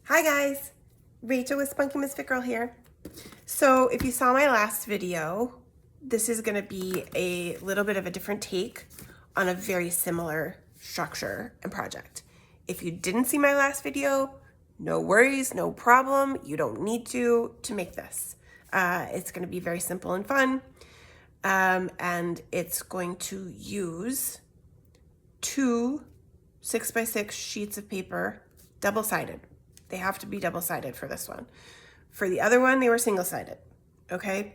Hi guys, Rachel with Spunky Misfit Girl here. So if you saw my last video, this is going to be a little bit of a different take on a very similar structure and project. If you didn't see my last video, no worries, no problem. You don't need to make this. It's going to be very simple and fun. And it's going to use two 6x6 sheets of paper, double-sided. They have to be double-sided for this one. For the other one, they were single-sided, okay?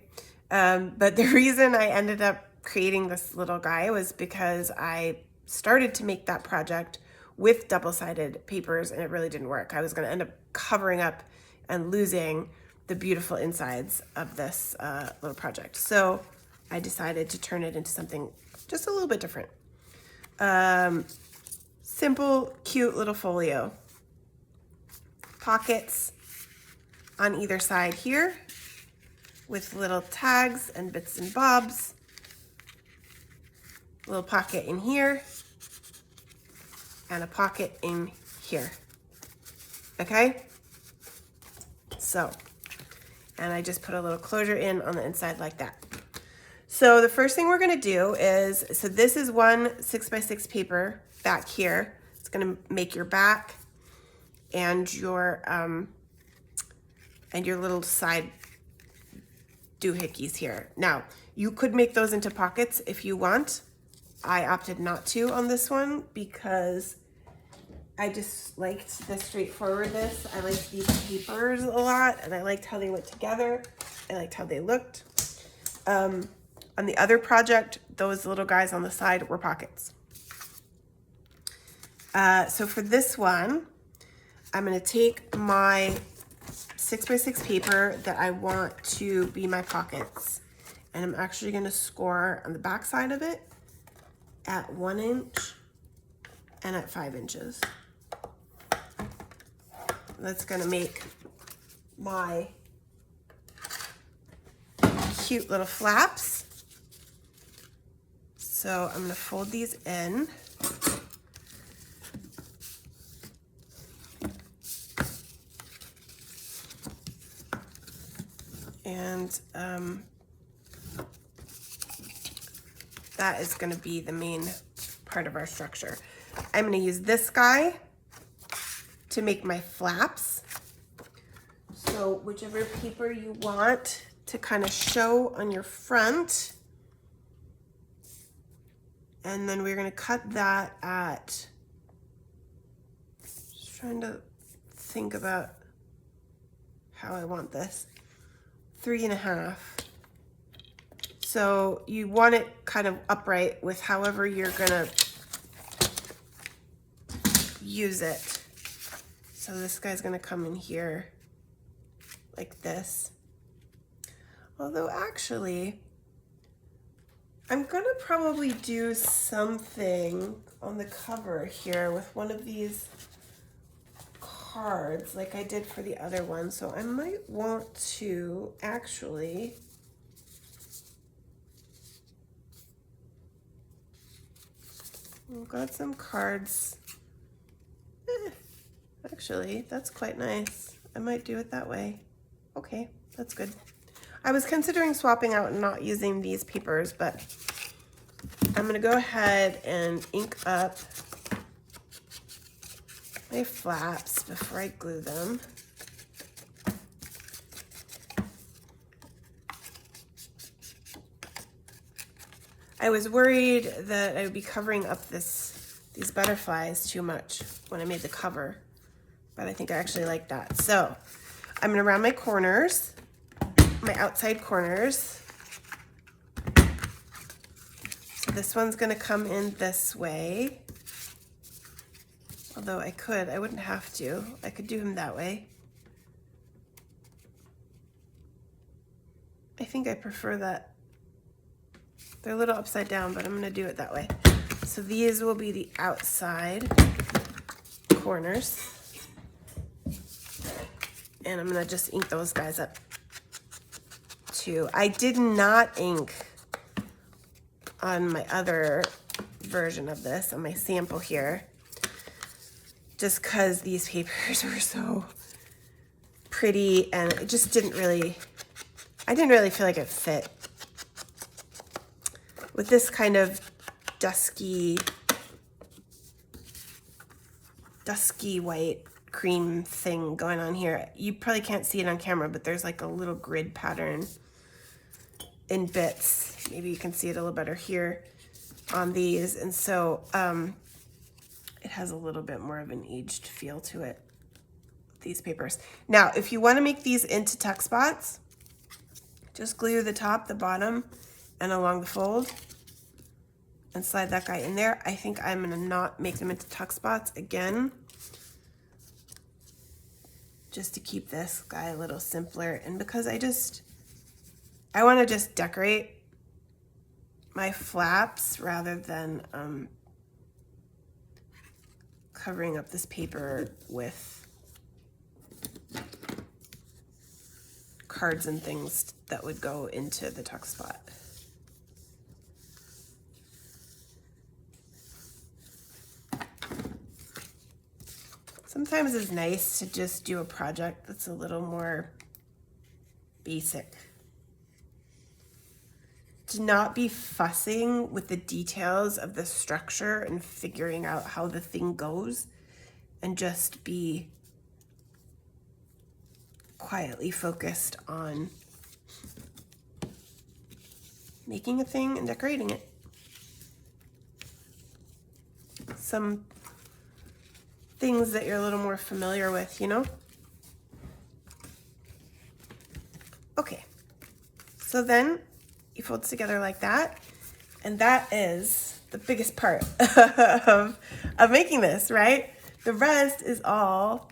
But the reason I ended up creating this little guy was because I started to make that project with double-sided papers and it really didn't work. I was gonna end up covering up and losing the beautiful insides of this little project. So I decided to turn it into something just a little bit different. Simple, cute little folio. Pockets on either side here with little tags and bits and bobs. A little pocket in here and a pocket in here. Okay? So, and I just put a little closure in on the inside like that. So the first thing we're gonna do is, so this is one 6x6 paper back here. It's gonna make your back and your little side doohickeys here. Now, you could make those into pockets if you want. I opted not to on this one because I just liked the straightforwardness. I liked these papers a lot and I liked how they went together. I liked how they looked. On the other project, those little guys on the side were pockets. So for this one, I'm gonna take my 6x6 paper that I want to be my pockets. And I'm actually gonna score on the back side of it at 1 inch and at 5 inches. That's gonna make my cute little flaps. So I'm gonna fold these in. And that is going to be the main part of our structure. I'm going to use this guy to make my flaps. So whichever paper you want to kind of show on your front. And then we're going to cut that at, just trying to think about how I want this. 3.5. So you want it kind of upright with however you're gonna use it. So this guy's gonna come in here like this. Although actually, I'm gonna probably do something on the cover here with one of these cards like I did for the other one. So I might want to actually I've got some cards. Actually, that's quite nice. I might do it that way. Okay, that's good. I was considering swapping out and not using these papers, but I'm gonna go ahead and ink up my flaps before I glue them. I was worried that I would be covering up these butterflies too much when I made the cover, but I think I actually like that. So I'm gonna round my corners, my outside corners. So this one's gonna come in this way. Although I wouldn't have to. I could do him that way. I think I prefer that. They're a little upside down, but I'm gonna do it that way. So these will be the outside corners. And I'm gonna just ink those guys up too. I did not ink on my other version of this, on my sample here, just because these papers were so pretty, and it just didn't really, I didn't really feel like it fit with this kind of dusky white cream thing going on here. You probably can't see it on camera, but there's like a little grid pattern in bits. Maybe you can see it a little better here on these. And so it has a little bit more of an aged feel to it, these papers. Now, if you want to make these into tuck spots, just glue the top, the bottom, and along the fold, and slide that guy in there. I think I'm gonna not make them into tuck spots again, just to keep this guy a little simpler. And because I wanna just decorate my flaps rather than covering up this paper with cards and things that would go into the tuck spot. Sometimes it's nice to just do a project that's a little more basic. To not be fussing with the details of the structure and figuring out how the thing goes, and just be quietly focused on making a thing and decorating it. Some things that you're a little more familiar with, you know? Okay, so then you fold it together like that, and that is the biggest part of making this, right? The rest is all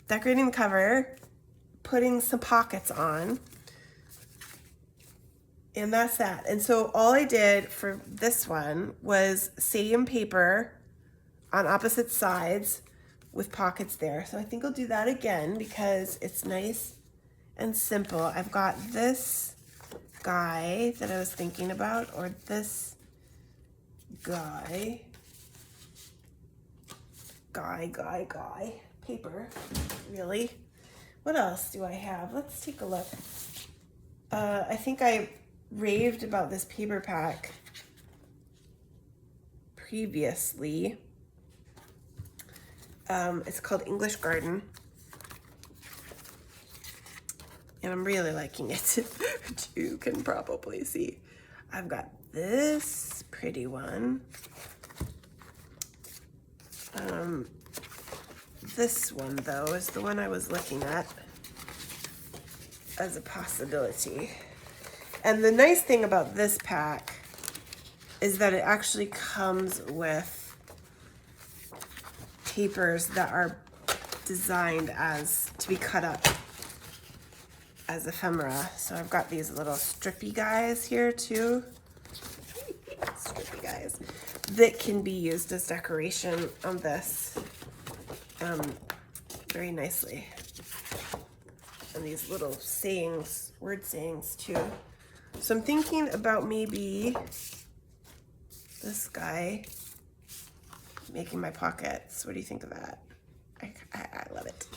decorating the cover, putting some pockets on, and that's that. And so all I did for this one was same paper on opposite sides with pockets there. So I think I'll do that again because it's nice and simple. I've got this guy that I was thinking about, or this guy paper, really. What else do I have? Let's take a look. I think I raved about this paper pack previously. It's called English Garden, and I'm really liking it, which you can probably see. I've got this pretty one. This one, though, is the one I was looking at as a possibility. And the nice thing about this pack is that it actually comes with papers that are designed as to be cut up as ephemera. So I've got these little strippy guys here too. Strippy guys that can be used as decoration on this very nicely. And these little sayings, word sayings too. So I'm thinking about maybe this guy making my pockets. What do you think of that? I love it.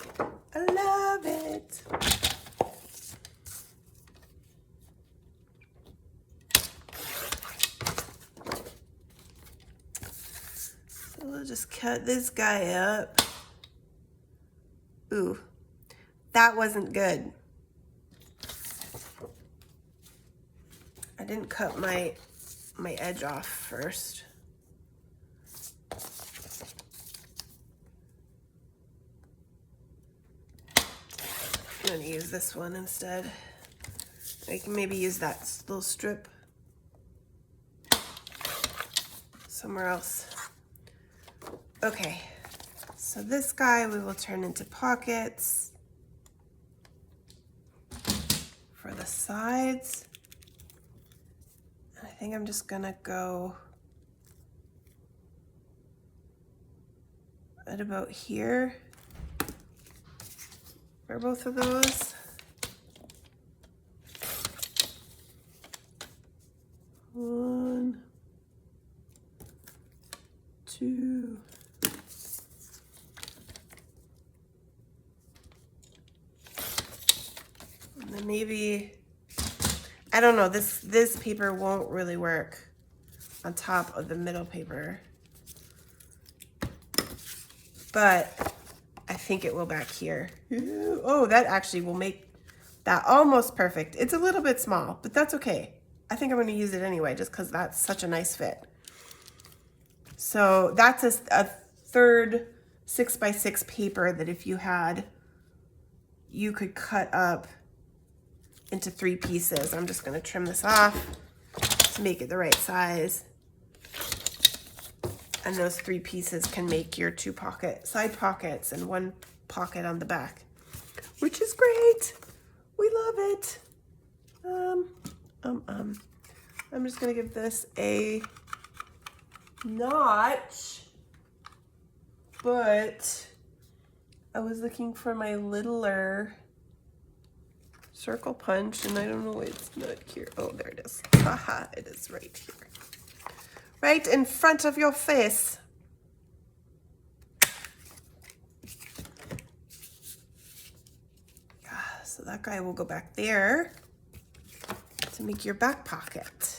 I love it. So we'll just cut this guy up. Ooh, that wasn't good. I didn't cut my edge off first. I'm gonna use this one instead. I can maybe use that little strip somewhere else. Okay, so this guy we will turn into pockets for the sides. I think I'm just gonna go at about here for both of those. One, two. And then maybe, I don't know, this paper won't really work on top of the middle paper, but I think it will back here. Ooh, oh, that actually will make that almost perfect. It's a little bit small, but that's okay. I think I'm going to use it anyway, just because that's such a nice fit. So that's a third 6x6 paper that if you had, you could cut up into 3 pieces. I'm just going to trim this off to make it the right size. And those 3 pieces can make your 2 side pockets and 1 pocket on the back, which is great. We love it. I'm just gonna give this a notch, but I was looking for my littler circle punch and I don't know why it's not here. Oh, there it is. Haha, it is right here. Right in front of your face. So that guy will go back there to make your back pocket.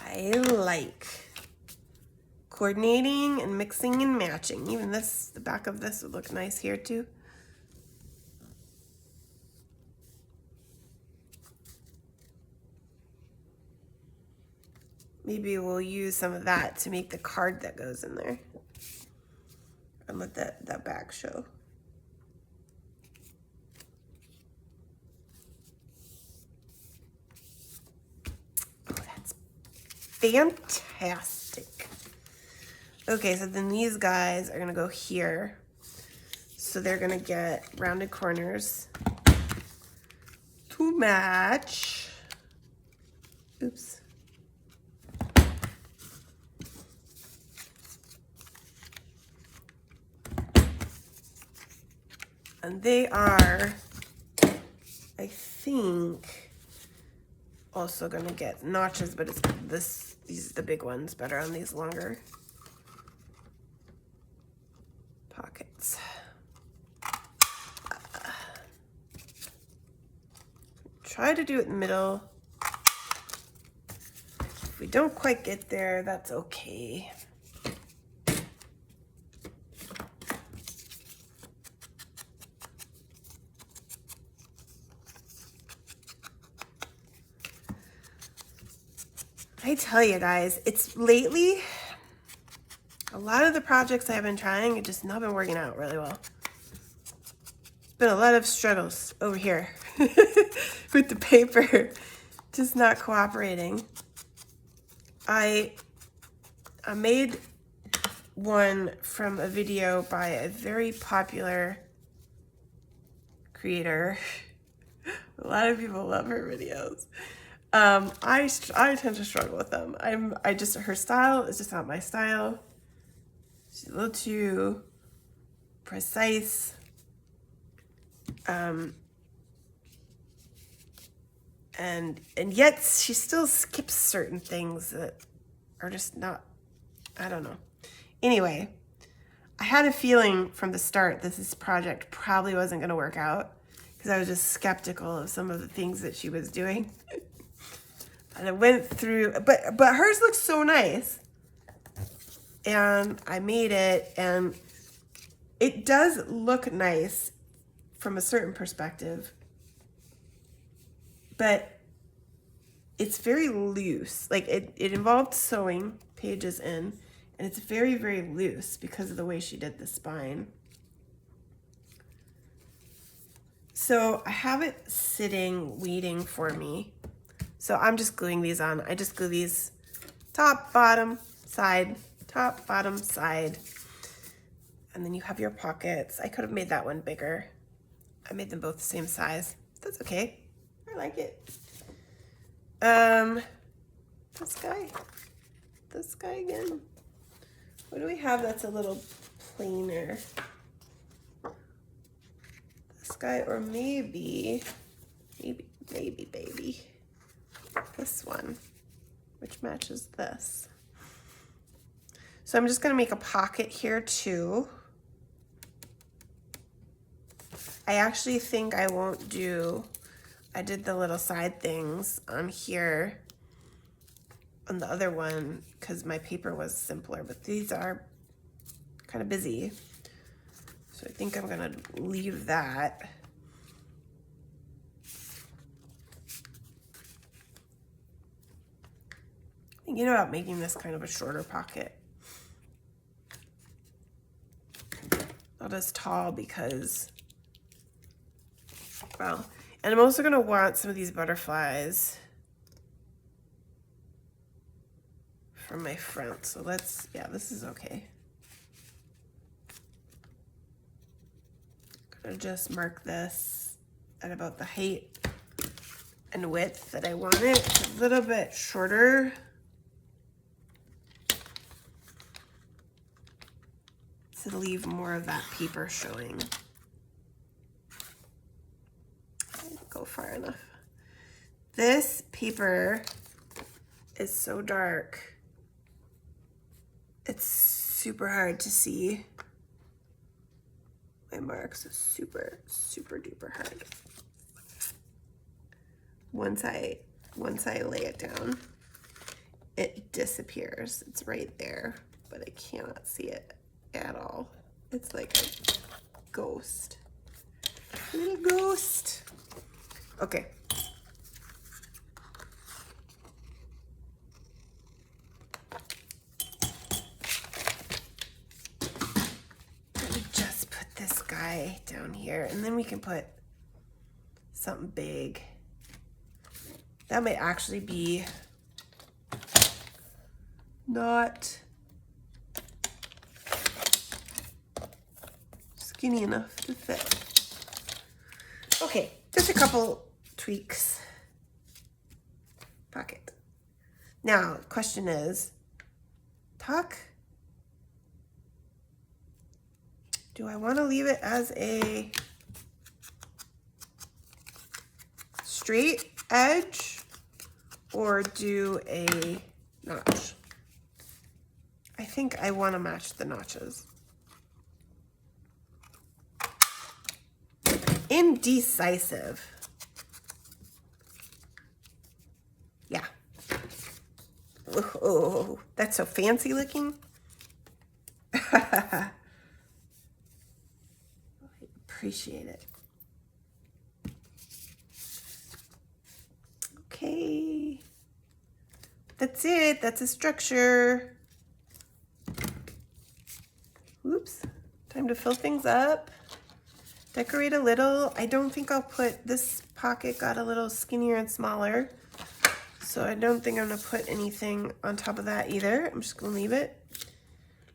I like coordinating and mixing and matching. Even this, the back of this would look nice here too. Maybe we'll use some of that to make the card that goes in there and let that back show. Oh, that's fantastic. Okay, so then these guys are gonna go here. So they're gonna get rounded corners to match. Oops. And they are, I think, also gonna get notches, but it's these are the big ones, better on these longer pockets. Try to do it in the middle. If we don't quite get there, that's okay. I tell you guys, it's lately, a lot of the projects I've been trying have just not been working out really well. It's been a lot of struggles over here with the paper just not cooperating. I made one from a video by a very popular creator. A lot of people love her videos. I tend to struggle with them. Her style is just not my style. She's a little too precise. And yet she still skips certain things that are just not, I don't know. Anyway, I had a feeling from the start that this project probably wasn't going to work out because I was just skeptical of some of the things that she was doing. And I went through, but hers looks so nice. And I made it, and it does look nice from a certain perspective, but it's very loose. Like it involved sewing pages in, and it's very, very loose because of the way she did the spine. So I have it sitting, waiting for me. So I'm just gluing these on. I just glue these top, bottom, side, top, bottom, side. And then you have your pockets. I could have made that one bigger. I made them both the same size. That's okay. I like it. This guy again. What do we have that's a little plainer? This guy, or maybe, baby. This one, which matches this. So I'm just gonna make a pocket here too. I actually think I won't do, I did the little side things on here on the other one because my paper was simpler, but these are kind of busy. So I think I'm gonna leave that. Thinking about making this kind of a shorter pocket. Not as tall because, well, and I'm also gonna want some of these butterflies from my front. So let's, yeah, this is okay. Gonna just mark this at about the height and width that I want it. It's a little bit shorter. To leave more of that paper showing. I didn't go far enough. This paper is so dark. It's super hard to see. My marks are super, super duper hard. Once I lay it down, it disappears. It's right there, but I cannot see it at all. It's like a ghost. A little ghost. Okay. Let me just put this guy down here, and then we can put something big. That might actually be not skinny enough to fit. Okay, just a couple tweaks. Pocket. Now, question is, tuck? Do I want to leave it as a straight edge or do a notch? I think I want to match the notches. Indecisive. Yeah. Oh, that's so fancy looking. I appreciate it. Okay. That's it. That's a structure. Oops. Time to fill things up. Decorate a little. I don't think I'll put, this pocket got a little skinnier and smaller, so I don't think I'm gonna put anything on top of that either. I'm just gonna leave it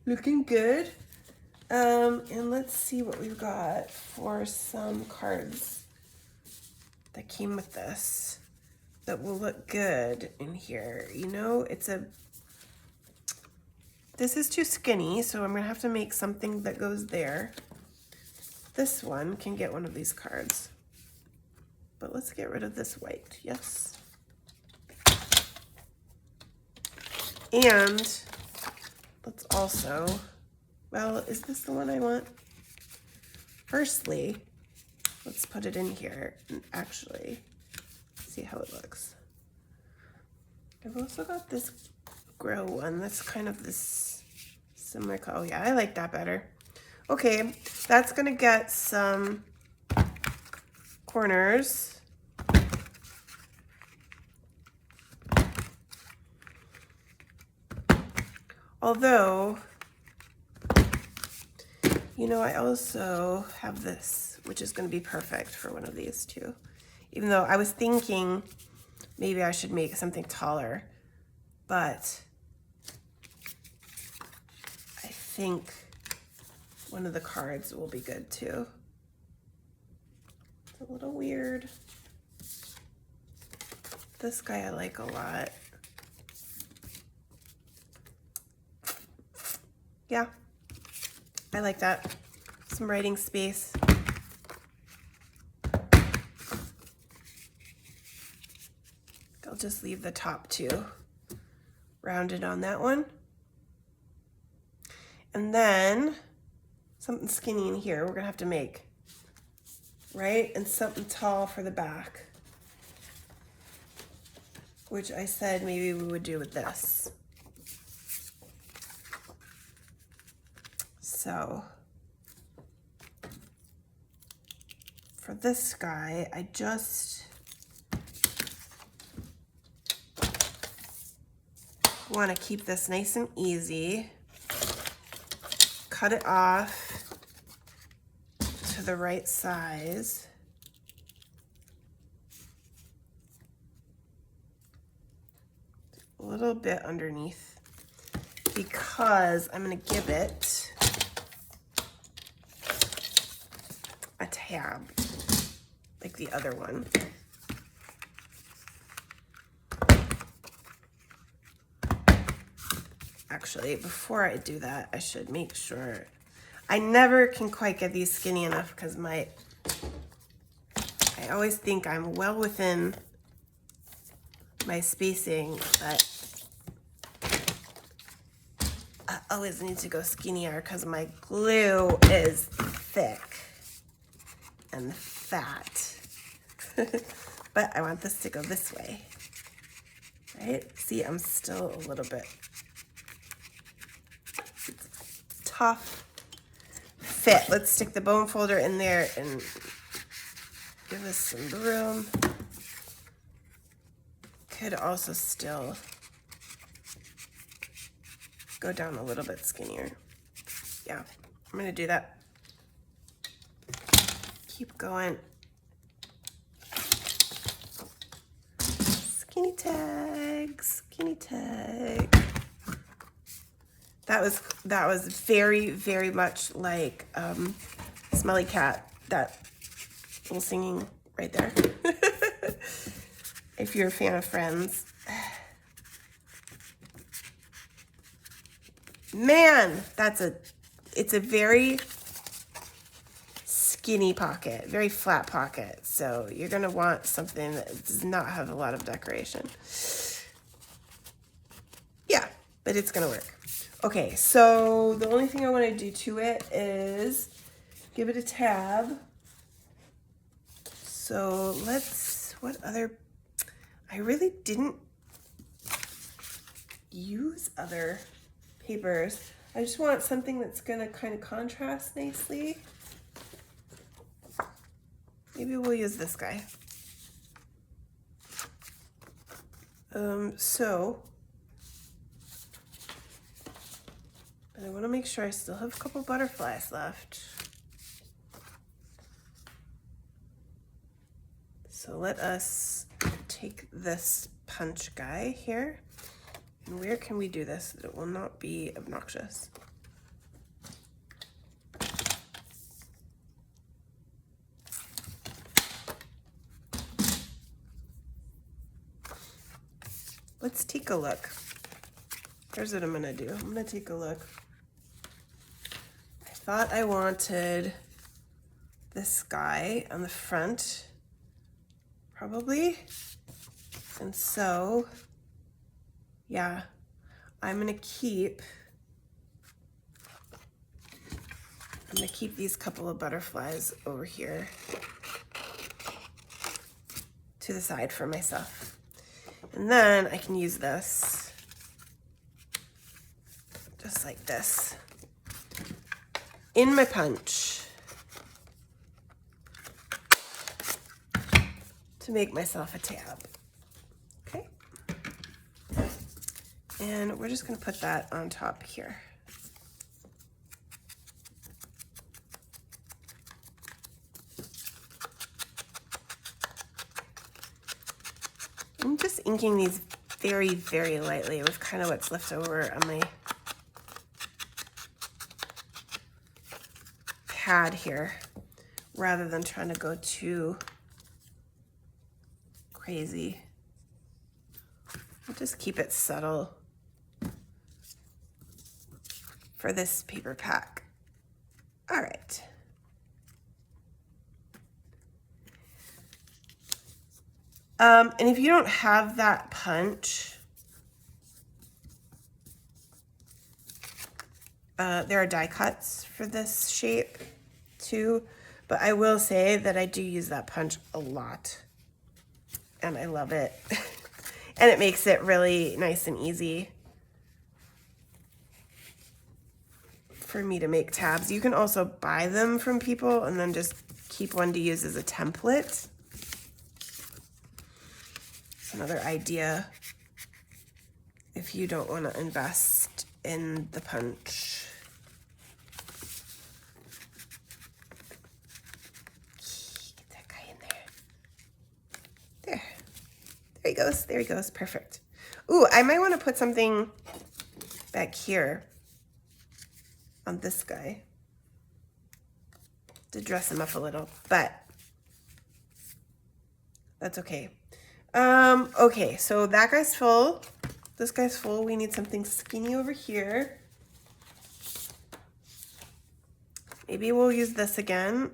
looking good. And let's see what we've got for some cards that came with this that will look good in here. You know, this is too skinny, so I'm gonna have to make something that goes there. This one can get one of these cards, but let's get rid of this white. Yes. And let's also, well, is this the one I want? Firstly, let's put it in here and actually see how it looks. I've also got this grow one that's kind of this similar color. Oh yeah, I like that better. Okay, that's gonna get some corners. Although, you know, I also have this, which is gonna be perfect for one of these too. Even though I was thinking maybe I should make something taller, but I think one of the cards will be good too. It's a little weird. This guy I like a lot. Yeah, I like that. Some writing space. I'll just leave the top two rounded on that one. And then something skinny in here we're gonna have to make, right? And something tall for the back, which I said maybe we would do with this. So for this guy, I just want to keep this nice and easy. Cut it off to the right size. A little bit underneath, because I'm going to give it a tab like the other one. Actually, before I do that, I should make sure. I never can quite get these skinny enough because I always think I'm well within my spacing, but I always need to go skinnier because my glue is thick and fat. But I want this to go this way, right? See, I'm still a little bit tough fit. Let's stick the bone folder in there and give us some room. Could also still go down a little bit skinnier. Yeah, I'm gonna do that. Keep going. Skinny tag, skinny tag. That was very, very much like Smelly Cat, that little singing right there. If you're a fan of Friends. Man, it's a very skinny pocket, very flat pocket. So you're gonna want something that does not have a lot of decoration. Yeah, but it's gonna work. Okay, so the only thing I want to do to it is give it a tab. So I really didn't use other papers. I just want something that's gonna kind of contrast nicely. Maybe we'll use this guy. But I want to make sure I still have a couple butterflies left. So let us take this punch guy here. And where can we do this so that it will not be obnoxious? Let's take a look. Here's what I'm gonna do. I'm gonna take a look. I thought I wanted this guy on the front, probably. And so, yeah, I'm gonna keep these couple of butterflies over here to the side for myself. And then I can use this just like this in my punch to make myself a tab. Okay. And we're just going to put that on top here. I'm just inking these very, very lightly with kind of what's left over on my pad here, rather than trying to go too crazy. I'll just keep it subtle for this paper pack. All right. And if you don't have that punch, There are die cuts for this shape too, but I will say that I do use that punch a lot and I love it. And it makes it really nice and easy for me to make tabs. You can also buy them from people and then just keep one to use as a template. It's another idea if you don't want to invest in the punch. Get that guy in there. There. There he goes. There he goes. Perfect. Ooh, I might want to put something back here on this guy to dress him up a little, but that's okay. Okay, so that guy's full. This guy's full. We need something skinny over here. Maybe we'll use this again.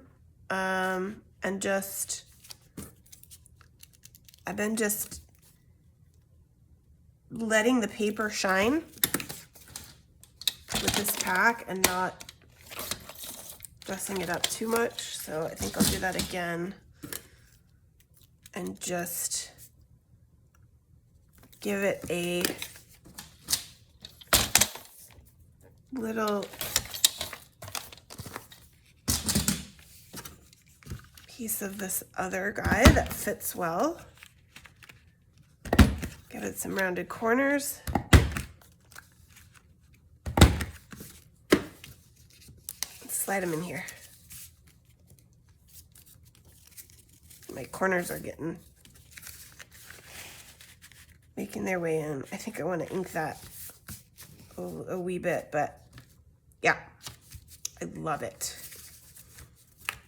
And just, I've been just letting the paper shine with this pack and not dressing it up too much. So I think I'll do that again and just give it a little piece of this other guy that fits well. Give it some rounded corners. Slide them in here. My corners are making their way in. I think I want to ink that a wee bit, but yeah, I love it.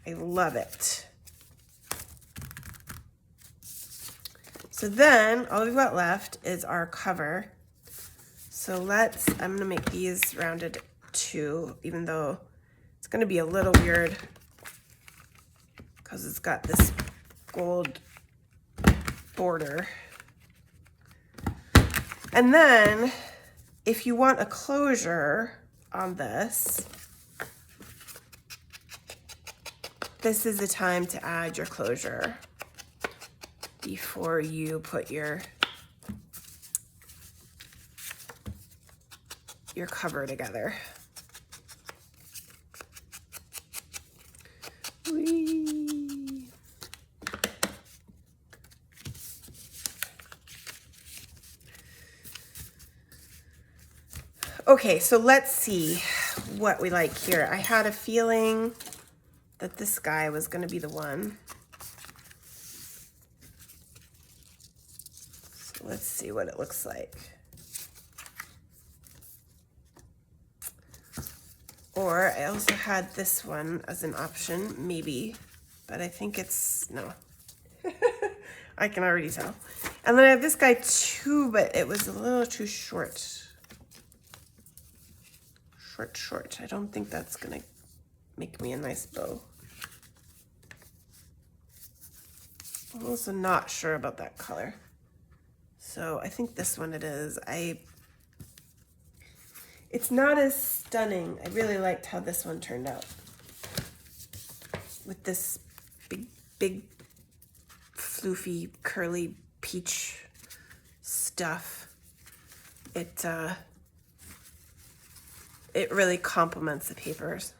I love it. So then all we've got left is our cover. So I'm gonna make these rounded too, even though it's gonna be a little weird because it's got this gold border. And then if you want a closure on this, this is the time to add your closure before you put your cover together. Whee. Okay, so let's see what we like here. I had a feeling that this guy was going to be the one. So let's see what it looks like. Or I also had this one as an option, maybe, but I think it's, no. I can already tell. And then I have this guy too, but it was a little too short. Short. I don't think that's gonna make me a nice bow. I'm also not sure about that color. So I think this one it is. It's not as stunning. I really liked how this one turned out. With this big, floofy, curly peach stuff. It really complements the papers.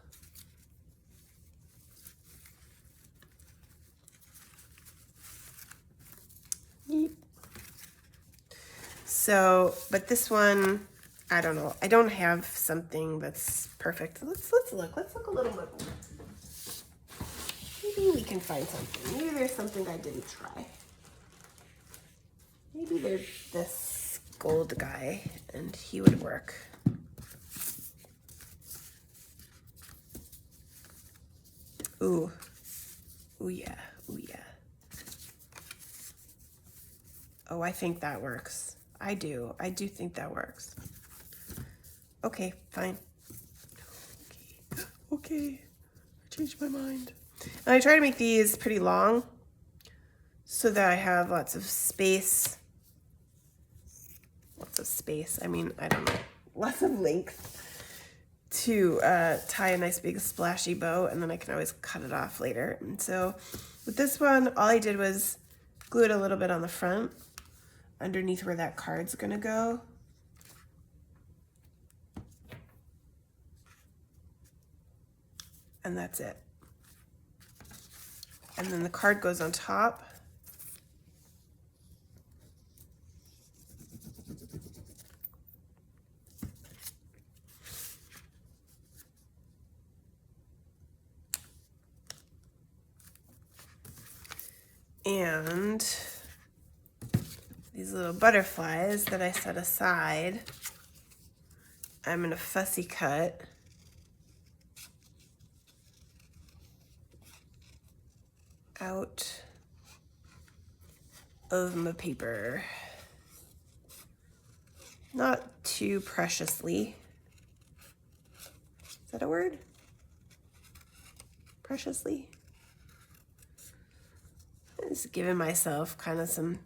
Yep. So, but this one, I don't know. I don't have something that's perfect. Let's look. Let's look a little bit more. Maybe we can find something. Maybe there's something I didn't try. Maybe there's this gold guy and he would work. Ooh. Ooh yeah. Ooh yeah. Oh, I think that works. I do think that works. Okay, fine. Okay. I changed my mind. And I try to make these pretty long so that I have lots of space. I mean, I don't know, lots of length to tie a nice big splashy bow, and then I can always cut it off later. And so with this one, all I did was glue it a little bit on the front underneath where that card's gonna go. And that's it. And then the card goes on top. And these little butterflies that I set aside, I'm gonna fussy cut out of my paper. Not too preciously. Is that a word? Preciously? Just giving myself kind of some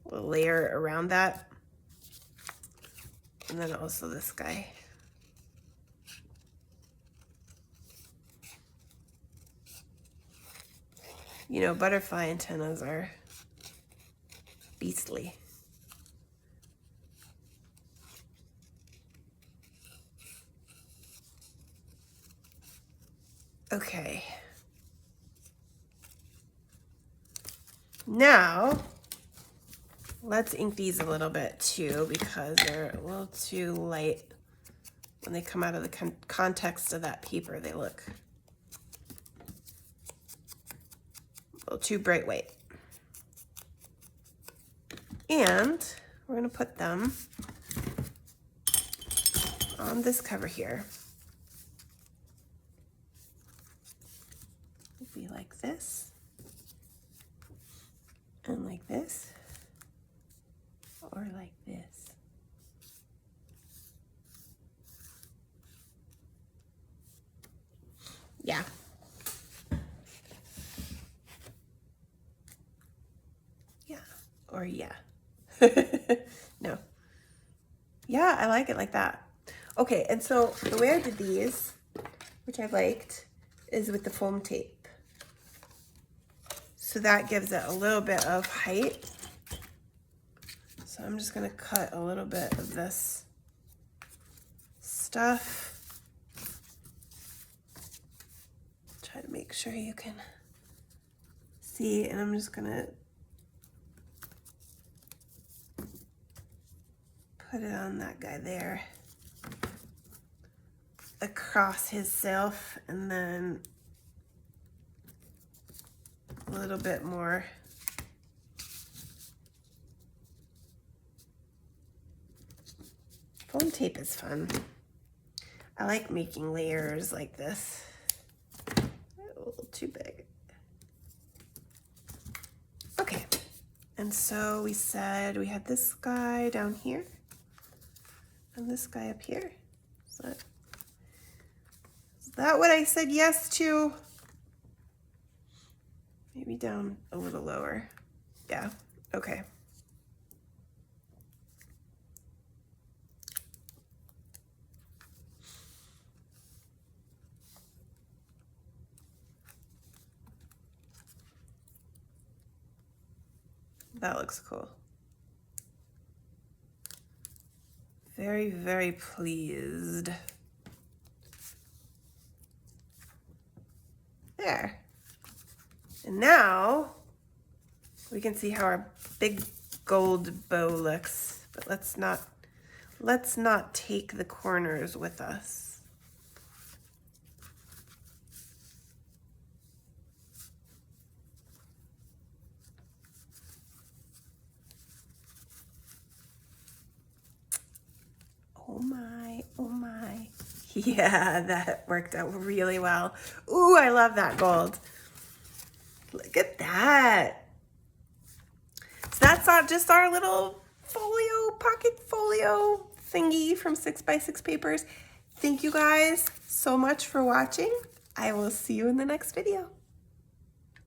layer around that. And then also this guy. You know, butterfly antennas are beastly. Okay. Now, let's ink these a little bit too, because they're a little too light. When they come out of the context of that paper, they look a little too bright white. And we're gonna put them on this cover here. It'd be like this. And like this, or like this. Yeah. Yeah, or yeah. No. Yeah, I like it like that. Okay, and so the way I did these, which I liked, is with the foam tape. So that gives it a little bit of height. So I'm just gonna cut a little bit of this stuff. Try to make sure you can see, and I'm just gonna put it on that guy there, across his self, and then a little bit more. Foam tape is fun. I like making layers like this. A little too big. Okay, and so we said we had this guy down here and this guy up here. Is that what I said yes to? Maybe down a little lower. Yeah, okay. That looks cool. Very, very pleased. There. And now we can see how our big gold bow looks, but let's not take the corners with us. Oh my, oh my. Yeah, that worked out really well. Ooh, I love that gold. Look at that. So that's just our little folio, pocket folio thingy from 6x6 papers. Thank you guys so much for watching. I will see you in the next video.